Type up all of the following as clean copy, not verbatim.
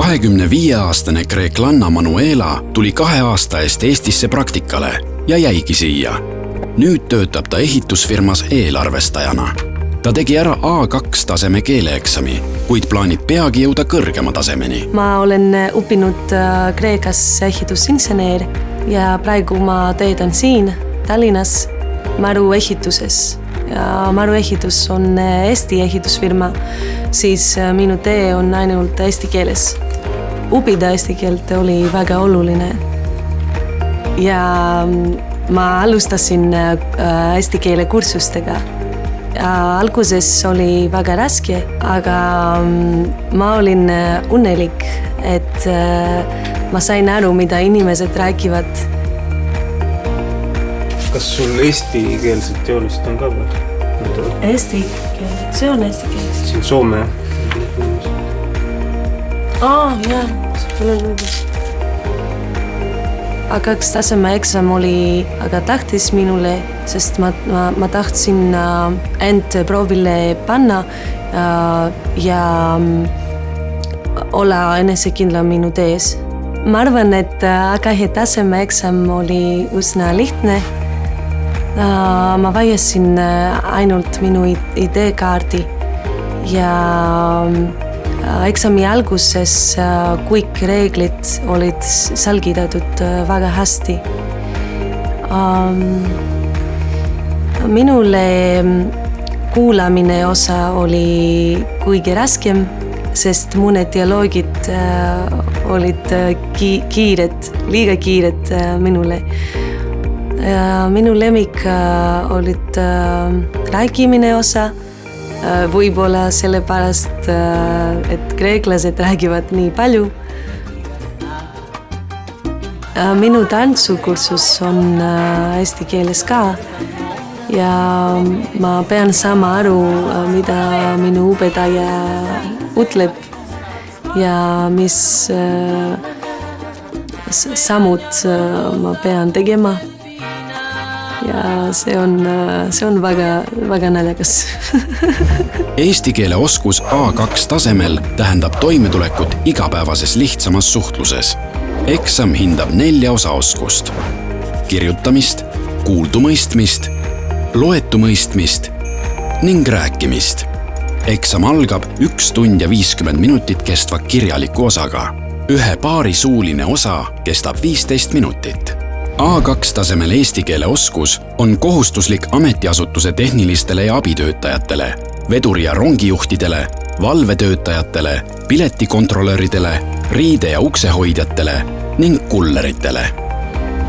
25-aastane kreeklanna Manuela tuli 2 aasta eest Eestisse praktikale ja jäigi siia. Nüüd töötab ta ehitusfirmas eelarvestajana. Ta tegi ära A2 taseme keeleeksami, kuid plaanib peagi jõuda kõrgema tasemeni. Ma olen õppinud Kreekas ehitusinseneer ja praegu ma töötan siin Tallinnas Maru ehituses. Ja Maru ehitus on Eesti ehitusfirma, siis minu tee on ainult eesti keeles. Õppida eesti keelt oli väga oluline. Ja ma alustasin eesti keele kursustega. Alguses oli väga raske, aga ma olin õnnelik, et ma sain aru, mida inimesed räägivad. Kas sul eesti-keelset teolist on ka või? Eesti keel, see on eesti keel. See on Soome, jah? Jah, sul on õigus. A2 taseme eksam oli aga tahtis minule, sest ma tahtsin end proovile panna ja olla enesekindla minu tees. Ma arvan, et A2 taseme eksam oli üsna lihtne. Ma vajasin ainult minu ID-kaardi ja eksami alguses kõik reeglid olid selgitatud väga hästi. Minule kuulamine osa oli kõige raskem, sest mõned dialoogid olid kiired, liiga kiired minule. Minu lemmik olid räägimine osa, võib-olla sellepärast, et kreeklased räägivad nii palju. Minu tantsukursus on eesti keeles ka ja ma pean saama aru, mida minu õpetaja ütleb ja mis sammud ma pean tegema. Ja see on väga naljakas. Eesti keele oskus A2 tasemel tähendab toimetulekut igapäevases lihtsamas suhtluses. Eksam hindab 4 osaoskust. Kirjutamist, kuuldumõistmist, loetumõistmist ning rääkimist. Eksam algab 1 tund ja 50 minutit kestva kirjaliku osaga. Ühe paari suuline osa kestab 15 minutit. A2 tasemel eesti keele oskus on kohustuslik ametiasutuse tehnilistele ja abitöötajatele, veduri- ja rongijuhtidele, valvetöötajatele, piletikontrolöridele, riide- ja uksehoidjatele ning kulleritele.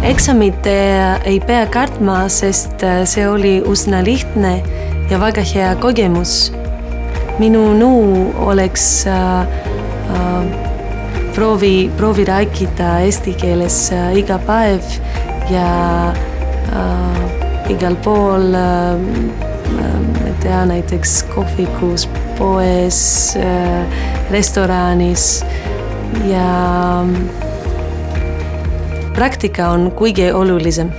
Eksamit ei pea kartma, sest see oli üsna lihtne ja väga hea kogemus. Minu nõu oleks proovi rääkida eesti keeles iga päev ja igal pool, ma tea, näiteks kohvikus, poes, restoranis ja praktika on kõige olulisem.